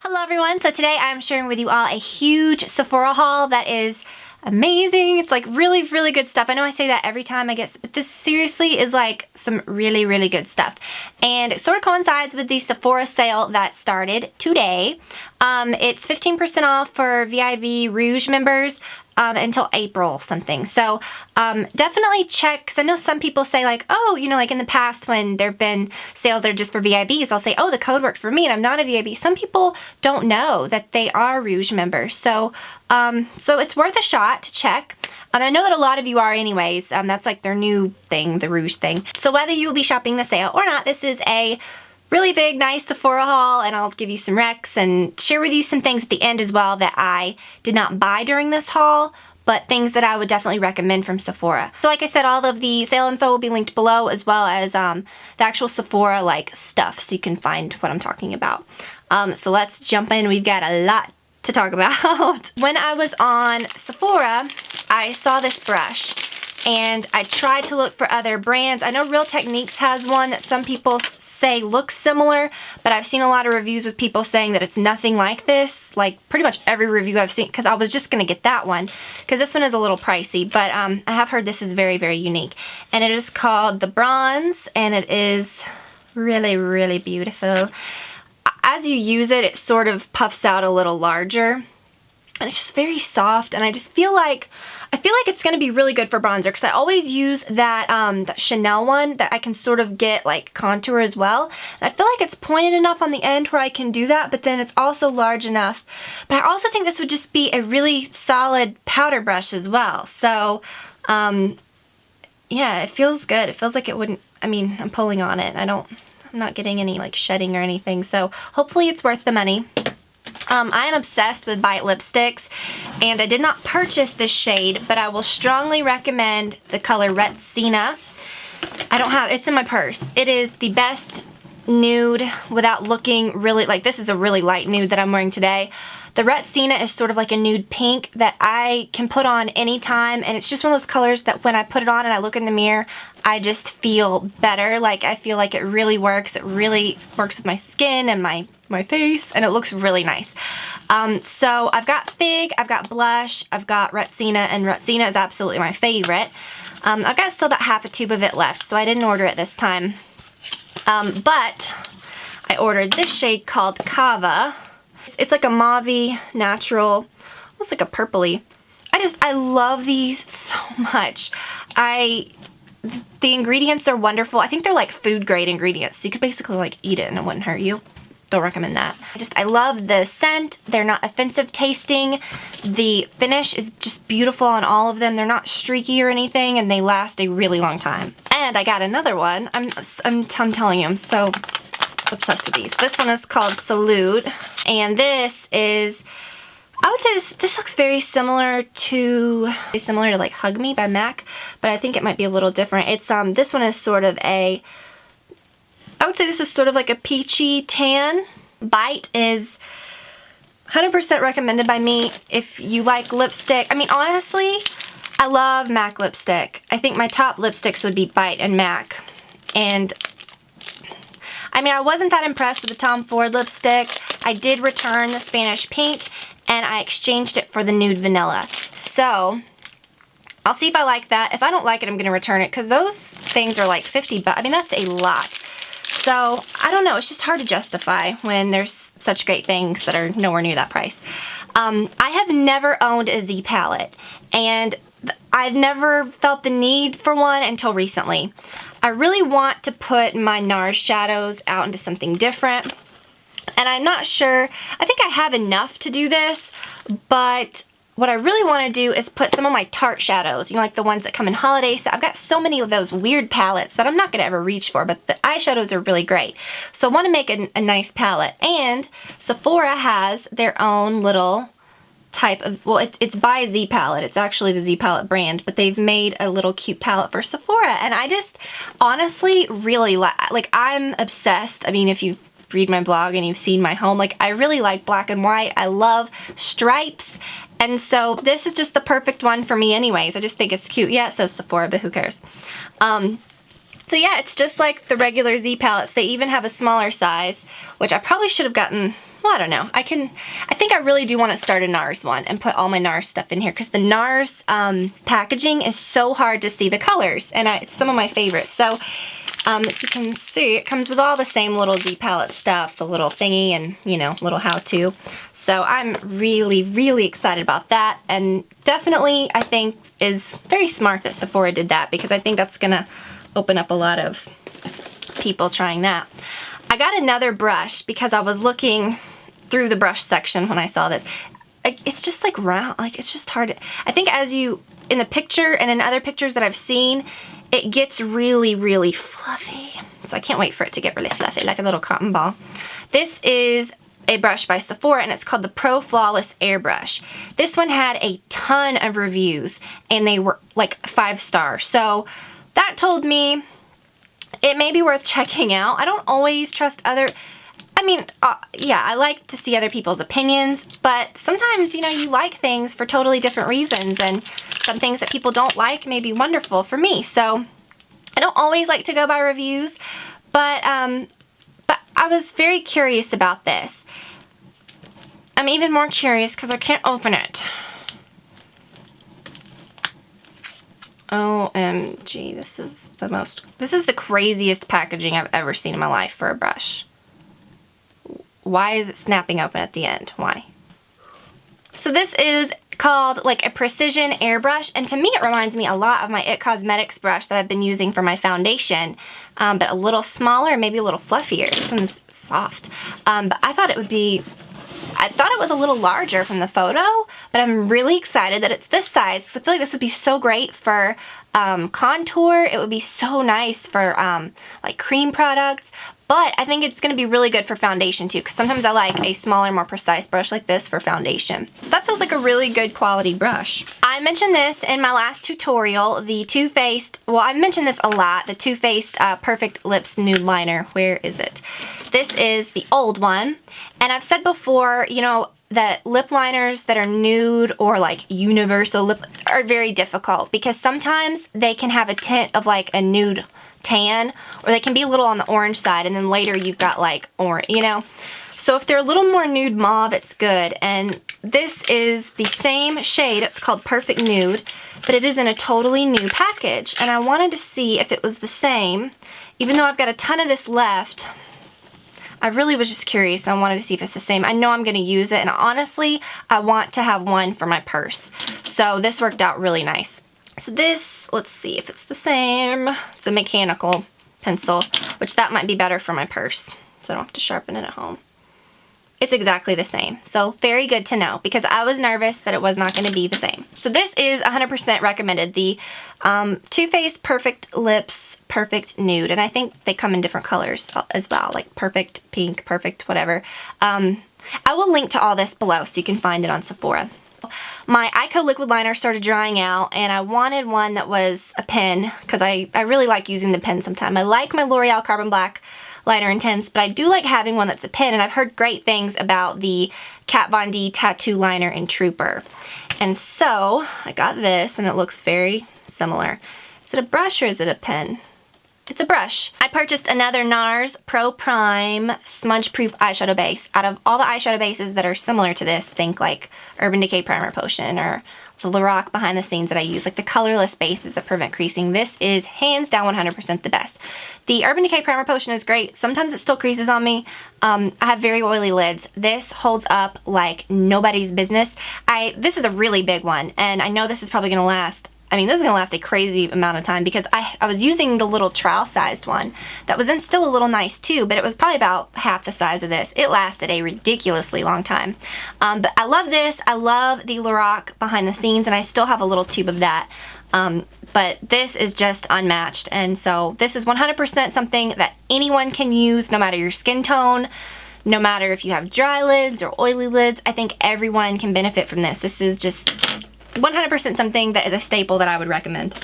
Hello everyone, so today I'm sharing with you all a huge Sephora haul that is amazing. It's like really good stuff. I know I say that every time I get, but this seriously is like some really good stuff. And it sort of coincides with the Sephora sale that started today. It's 15% off for VIB Rouge members until April something. So definitely check, because I know some people say like, oh, you know, like in the past when there have been sales that are just for VIBs, they'll say, oh, the code worked for me and I'm not a VIB. Some people don't know that they are Rouge members. So it's worth a shot to check. I know that a lot of you are anyways. That's like their new thing, the Rouge thing. So whether you will be shopping the sale or not, this is a really big, nice Sephora haul, and I'll give you some recs and share with you some things at the end as well that I did not buy during this haul, but things that I would definitely recommend from Sephora. So like I said, all of the sale info will be linked below, as well as the actual Sephora like stuff, so you can find what I'm talking about. So let's jump in. We've got a lot to talk about. When I was on Sephora, I saw this brush and I tried to look for other brands. I know Real Techniques has one that some people say looks similar, but I've seen a lot of reviews with people saying that it's nothing like this. Like pretty much every review I've seen, because I was just gonna get that one because this one is a little pricey, but I have heard this is very unique, and it is called the Bronze, and it is really beautiful. As you use it, it sort of puffs out a little larger, and it's just very soft, and I feel like it's going to be really good for bronzer, because I always use that that Chanel one that I can sort of get like contour as well. And I feel like it's pointed enough on the end where I can do that, but then it's also large enough. But I also think this would just be a really solid powder brush as well. So yeah, it feels good. It feels like it wouldn't, I mean, I'm pulling on it. I'm not getting any like shedding or anything. So hopefully it's worth the money. I am obsessed with Bite lipsticks, and I did not purchase this shade, but I will strongly recommend the color Retsina. It's in my purse. It is the best nude without looking really, like this is a really light nude that I'm wearing today. The Retsina is sort of like a nude pink that I can put on anytime, and it's just one of those colors that when I put it on and I look in the mirror, I just feel better. Like I feel like it really works. It really works with my skin and my face, and it looks really nice. So I've got Fig, I've got Blush, I've got Retsina, and Retsina is absolutely my favorite. I've got still about half a tube of it left, so I didn't order it this time. But I ordered this shade called Kava. It's like a mauve-y, natural, almost like a purpley. I love these so much. The ingredients are wonderful. I think they're like food grade ingredients, so you could basically like eat it and it wouldn't hurt you. Don't recommend that. I love the scent. They're not offensive tasting. The finish is just beautiful on all of them. They're not streaky or anything, and they last a really long time. And I got another one. I'm telling you, I'm so obsessed with these. This one is called Salute, and this is, I would say this looks very similar to like Hug Me by MAC, but I think it might be a little different. It's this one is sort of a, I would say this is sort of like a peachy tan. Bite is 100% recommended by me if you like lipstick. I mean, honestly, I love MAC lipstick. I think my top lipsticks would be Bite and MAC. And I mean, I wasn't that impressed with the Tom Ford lipstick. I did return the Spanish Pink, and I exchanged it for the Nude Vanilla. So I'll see if I like that. If I don't like it, I'm gonna return it, because those things are like 50 bucks. I mean, that's a lot. So I don't know, it's just hard to justify when there's such great things that are nowhere near that price. I have never owned a Z palette, and I've never felt the need for one until recently. I really want to put my NARS shadows out into something different, and I'm not sure, I think I have enough to do this, but what I really want to do is put some of my Tarte shadows, you know, like the ones that come in holiday set. I've got so many of those weird palettes that I'm not going to ever reach for, but the eyeshadows are really great. So I want to make a nice palette, and Sephora has their own little type of, well, it's by Z Palette. It's actually the Z Palette brand, but they've made a little cute palette for Sephora, and I just honestly really like, I'm obsessed. I mean, if you've read my blog and you've seen my home, like I really like black and white. I love stripes, and so this is just the perfect one for me anyways. I just think it's cute. Yeah, it says Sephora, but who cares? So yeah, it's just like the regular Z palettes. They even have a smaller size, which I probably should have gotten, well, I don't know. I think I really do want to start a NARS one and put all my NARS stuff in here because the NARS packaging is so hard to see the colors, and it's some of my favorites. So as you can see, it comes with all the same little Z palette stuff, the little thingy and, you know, little how-to. So I'm really, really excited about that, and definitely I think is very smart that Sephora did that because I think that's gonna open up a lot of people trying that. I got another brush because I was looking through the brush section when I saw this. It's just like round, like it's just hard. I think as you, in the picture and in other pictures that I've seen, it gets really, really fluffy. So I can't wait for it to get really fluffy, like a little cotton ball. This is a brush by Sephora, and it's called the Pro Flawless Airbrush. This one had a ton of reviews, and they were like 5 stars. So that told me it may be worth checking out. I don't always trust other... I mean, yeah, I like to see other people's opinions, but sometimes, you know, you like things for totally different reasons, and some things that people don't like may be wonderful for me. So I don't always like to go by reviews, but I was very curious about this. I'm even more curious because I can't open it. OMG, this is the craziest packaging I've ever seen in my life for a brush. Why is it snapping open at the end? Why? So this is called like a precision airbrush, and to me it reminds me a lot of my IT Cosmetics brush that I've been using for my foundation, but a little smaller, maybe a little fluffier. This one's soft. But I thought it was a little larger from the photo, but I'm really excited that it's this size. So I feel like this would be so great for contour. It would be so nice for like cream products. But I think it's going to be really good for foundation too, because sometimes I like a smaller, more precise brush like this for foundation. That feels like a really good quality brush. I mentioned this in my last tutorial, the Too Faced, well, I've mentioned this a lot, the Too Faced Perfect Lips Nude Liner. Where is it? This is the old one, and I've said before, you know, that lip liners that are nude or like universal lip are very difficult because sometimes they can have a tint of like a nude tan, or they can be a little on the orange side, and then later you've got like orange, you know. So if they're a little more nude mauve, it's good. And this is the same shade. It's called Perfect Nude, but it is in a totally new package. And I wanted to see if it was the same, even though I've got a ton of this left. I really was just curious, and I wanted to see if it's the same. I know I'm going to use it, and honestly, I want to have one for my purse. So this worked out really nice. So this, let's see if it's the same. It's a mechanical pencil, which that might be better for my purse, so I don't have to sharpen it at home. It's exactly the same. So very good to know, because I was nervous that it was not going to be the same. So this is 100% recommended, the Too Faced Perfect Lips Perfect Nude, and I think they come in different colors as well, like perfect, pink, perfect, whatever. I will link to all this below so you can find it on Sephora. My Eyeko liquid liner started drying out, and I wanted one that was a pen because I really like using the pen sometimes. I like my L'Oreal Carbon Black Liner Intense, but I do like having one that's a pen, and I've heard great things about the Kat Von D Tattoo Liner in Trooper. And so I got this, and it looks very similar. Is it a brush or is it a pen? It's a brush. I purchased another NARS Pro Prime Smudge Proof eyeshadow base. Out of all the eyeshadow bases that are similar to this, think like Urban Decay Primer Potion or the Lorac Behind the Scenes that I use, like the colorless bases that prevent creasing. This is hands down 100% the best. The Urban Decay Primer Potion is great. Sometimes it still creases on me. I have very oily lids. This holds up like nobody's business. This is a really big one, and I know this is probably going to last. I mean, this is going to last a crazy amount of time because I was using the little trowel-sized one that was still a little nice too, but it was probably about half the size of this. It lasted a ridiculously long time. But I love this. I love the Lorac Behind the Scenes, and I still have a little tube of that. But this is just unmatched, and so this is 100% something that anyone can use, no matter your skin tone, no matter if you have dry lids or oily lids. I think everyone can benefit from this. This is just 100% something that is a staple that I would recommend.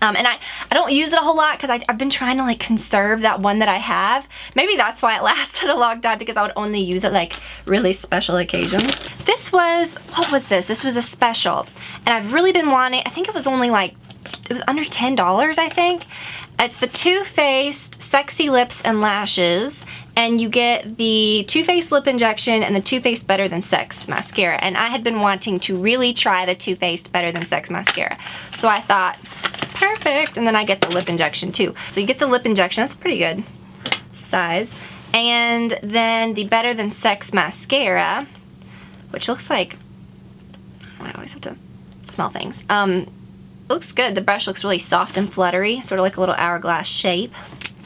And I don't use it a whole lot because I've been trying to like conserve that one that I have. Maybe that's why it lasted a long time, because I would only use it like really special occasions. This was, what was this? This was a special, and I've really been wanting, I think it was only like, it was under $10, I think. It's the Too Faced Sexy Lips and Lashes, and you get the Too Faced Lip Injection and the Too Faced Better Than Sex Mascara. And I had been wanting to really try the Too Faced Better Than Sex Mascara. So I thought, perfect. And then I get the lip injection too. So you get the lip injection, that's pretty good size. And then the Better Than Sex Mascara, which looks like, I always have to smell things. Looks good. The brush looks really soft and fluttery, sort of like a little hourglass shape.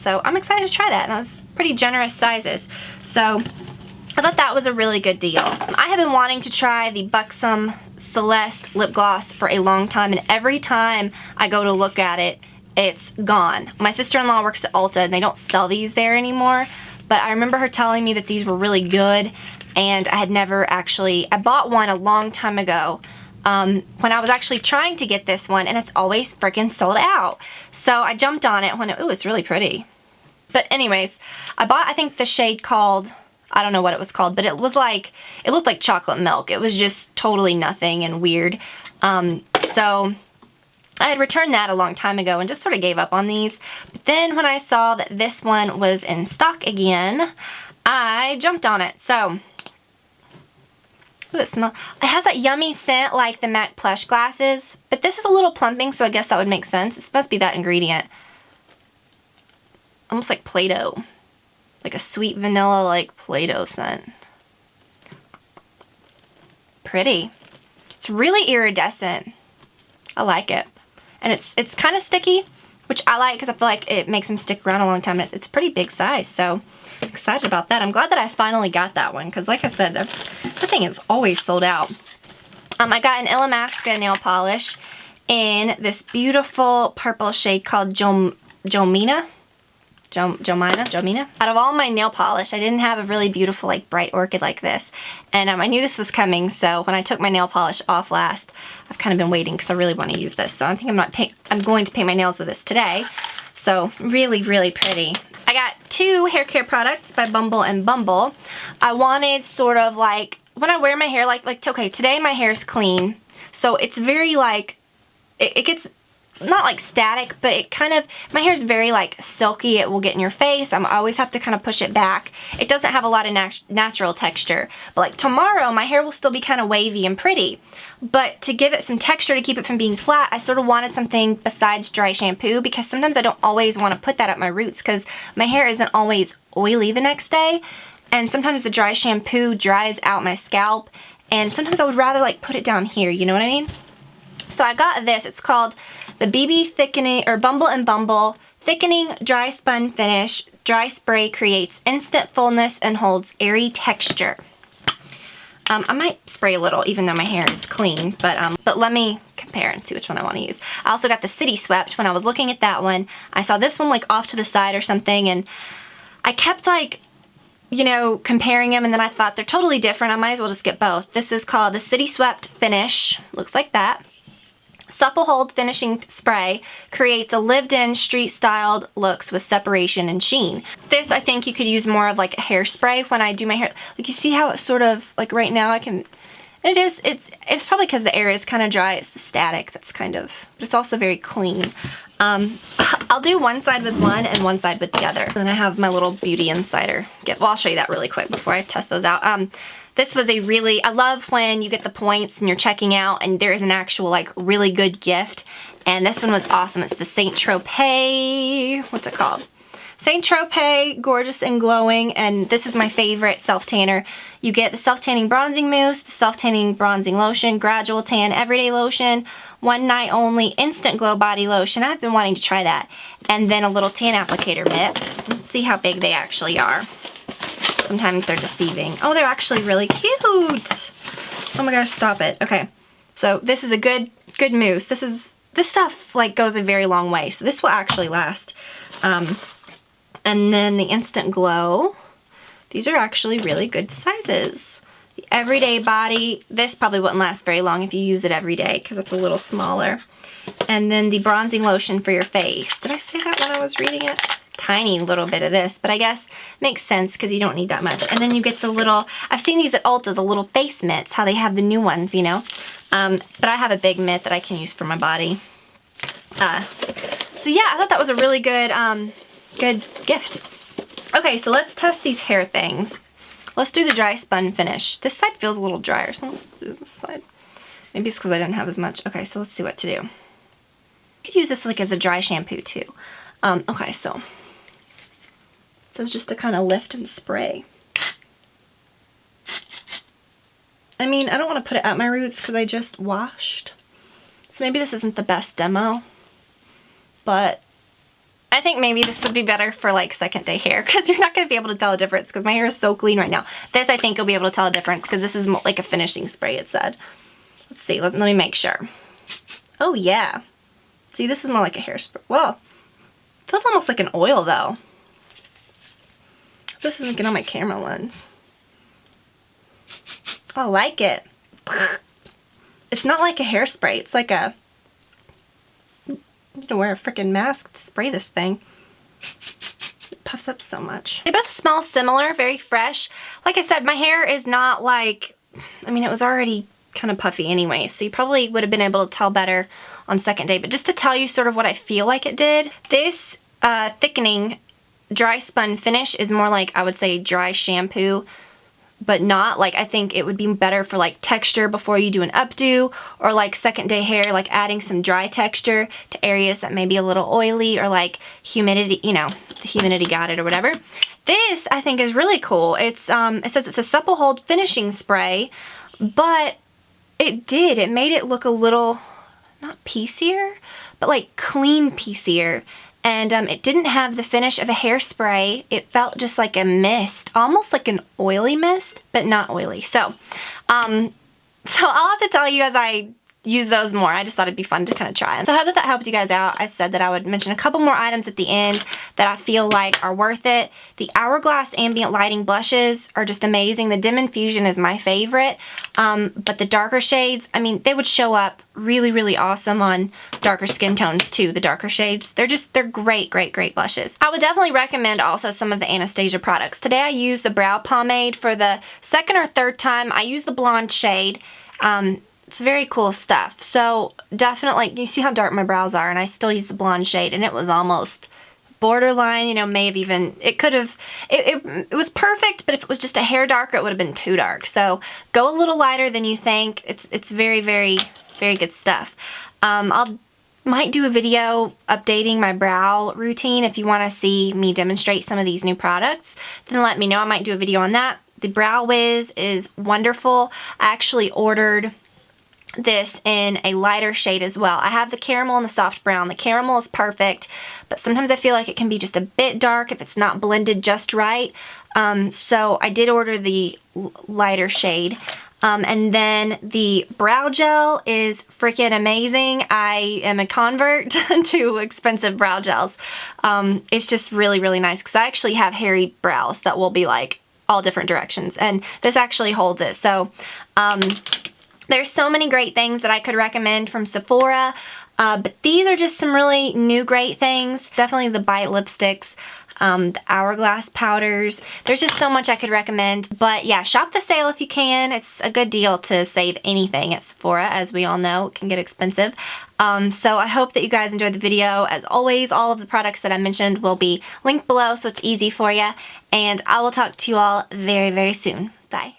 So I'm excited to try that. And that was pretty generous sizes. So I thought that was a really good deal. I have been wanting to try the Buxom Celeste lip gloss for a long time, and every time I go to look at it, it's gone. My sister-in-law works at Ulta, and they don't sell these there anymore, but I remember her telling me that these were really good, and I had never actually, I bought one a long time ago when I was actually trying to get this one, and it's always freaking sold out. So I jumped on it when ooh, it's really pretty. But anyways, I bought, I think, the shade called, I don't know what it was called, but it was like, it looked like chocolate milk. It was just totally nothing and weird. So I had returned that a long time ago and just sort of gave up on these. But then when I saw that this one was in stock again, I jumped on it. So, ooh, it smells, it has that yummy scent like the MAC Plush glasses, but this is a little plumping, so I guess that would make sense. It must be that ingredient. Almost like Play-Doh. Like a sweet vanilla, like Play-Doh scent. Pretty. It's really iridescent. I like it. And it's kind of sticky, which I like because I feel like it makes them stick around a long time. It's a pretty big size, so I'm excited about that. I'm glad that I finally got that one because, like I said, the thing is always sold out. I got an Illamasqua nail polish in this beautiful purple shade called Jomina. Out of all my nail polish, I didn't have a really beautiful, like, bright orchid like this. And I knew this was coming, so when I took my nail polish off last, I've kind of been waiting because I really want to use this. So I think I'm going to paint my nails with this today. So really, really pretty. I got 2 hair care products by Bumble and Bumble. I wanted sort of like, when I wear my hair, like okay, today my hair is clean. So it's very like, it gets, not like static, but it kind of, my hair is very like silky. It will get in your face. I always have to kind of push it back. It doesn't have a lot of natural texture. But like tomorrow, my hair will still be kind of wavy and pretty. But to give it some texture to keep it from being flat, I sort of wanted something besides dry shampoo because sometimes I don't always want to put that up my roots because my hair isn't always oily the next day. And sometimes the dry shampoo dries out my scalp. And sometimes I would rather like put it down here, you know what I mean? So I got this. It's called the BB Thickening, or Bumble and Bumble Thickening Dry Spun Finish. Dry spray creates instant fullness and holds airy texture. I might spray a little even though my hair is clean, but let me compare and see which one I want to use. I also got the City Swept. When I was looking at that one, I saw this one like off to the side or something, and I kept like, you know, comparing them, and then I thought they're totally different. I might as well just get both. This is called the City Swept Finish. Looks like that. Supple Hold Finishing Spray creates a lived-in, street-styled looks with separation and sheen. This, I think you could use more of like a hairspray when I do my hair. Like you see how it's sort of, like right now I can, it's probably because the air is kind of dry. It's the static that's kind of, but it's also very clean. I'll do one side with one and one side with the other. Then I have my little Beauty Insider. Well, I'll show you that really quick before I test those out. This was a really, I love when you get the points and you're checking out and there is an actual like really good gift. And this one was awesome. It's the Saint Tropez, what's it called? Saint Tropez Gorgeous and Glowing, and this is my favorite self-tanner. You get the self-tanning bronzing mousse, the self-tanning bronzing lotion, gradual tan everyday lotion, one night only instant glow body lotion. I've been wanting to try that. And then a little tan applicator mitt. Let's see how big they actually are. Sometimes they're deceiving. Oh, they're actually really cute. Oh my gosh, stop it. Okay, so this is a good mousse. This stuff like goes a very long way, so this will actually last. And then the Instant Glow. These are actually really good sizes. The Everyday Body, this probably wouldn't last very long if you use it every day because it's a little smaller. And then the Bronzing Lotion for your face. Did I say that when I was reading it? Tiny little bit of this, but I guess makes sense because you don't need that much. And then you get the little, I've seen these at Ulta, the little face mitts, how they have the new ones, you know. But I have a big mitt that I can use for my body. So So yeah, I thought that was a really good, good gift. Okay, so let's test these hair things. Let's do the dry spun finish. This side feels a little drier, so let's do this side. Maybe it's because I didn't have as much. Okay, so let's see what to do. I could use this like as a dry shampoo too. Okay, so it says just to kind of lift and spray. I mean, I don't want to put it at my roots because I just washed. So maybe this isn't the best demo, but I think maybe this would be better for like second day hair because you're not going to be able to tell a difference because my hair is so clean right now. This I think you'll be able to tell a difference because this is like a finishing spray, it said. Let's see, let me make sure. Oh yeah. See, this is more like a hairspray. Well, it feels almost like an oil though. This isn't getting on my camera lens. Oh, I like it. It's not like a hairspray. It's like a... I need to wear a freaking mask to spray this thing. It puffs up so much. They both smell similar, very fresh. Like I said, my hair is not like... I mean, it was already kind of puffy anyway, so you probably would have been able to tell better on second day. But just to tell you sort of what I feel like it did, this thickening dry spun finish is more like, I would say, dry shampoo, but not like, I think it would be better for like texture before you do an updo, or like second day hair, like adding some dry texture to areas that may be a little oily or like humidity, you know, the humidity got it or whatever. This I think is really cool. It's it says it's a supple hold finishing spray, but it made it look a little, not piecier, but like clean piecier. And it didn't have the finish of a hairspray. It felt just like a mist, almost like an oily mist, but not oily. So, I'll have to tell you as I use those more. I just thought it'd be fun to kind of try them. So I hope that helped you guys out. I said that I would mention a couple more items at the end that I feel like are worth it. The Hourglass Ambient Lighting blushes are just amazing. The Dim Infusion is my favorite, but the darker shades, I mean, they would show up really, really awesome on darker skin tones too, the darker shades. They're great, great, great blushes. I would definitely recommend also some of the Anastasia products. Today I used the brow pomade. For the second or third time, I used the blonde shade. It's very cool stuff. So definitely, you see how dark my brows are, and I still use the blonde shade, and it was almost borderline, you know, may have even, it could have, it was perfect, but if it was just a hair darker, it would have been too dark. So go a little lighter than you think. It's very, very, very good stuff. Might do a video updating my brow routine. If you want to see me demonstrate some of these new products, then let me know. I might do a video on that. The Brow Wiz is wonderful. I actually ordered this in a lighter shade as well. I have the caramel and the soft brown. The caramel is perfect, but sometimes I feel like it can be just a bit dark if it's not blended just right. So I did order the lighter shade. And then the brow gel is freaking amazing. I am a convert to expensive brow gels. It's just really, really nice because I actually have hairy brows that will be like all different directions, and this actually holds it. So there's so many great things that I could recommend from Sephora, but these are just some really new great things. Definitely the Bite lipsticks, the Hourglass powders. There's just so much I could recommend. But yeah, shop the sale if you can. It's a good deal to save anything at Sephora. As we all know, it can get expensive. So I hope that you guys enjoyed the video. As always, all of the products that I mentioned will be linked below, so it's easy for you. And I will talk to you all very, very soon. Bye.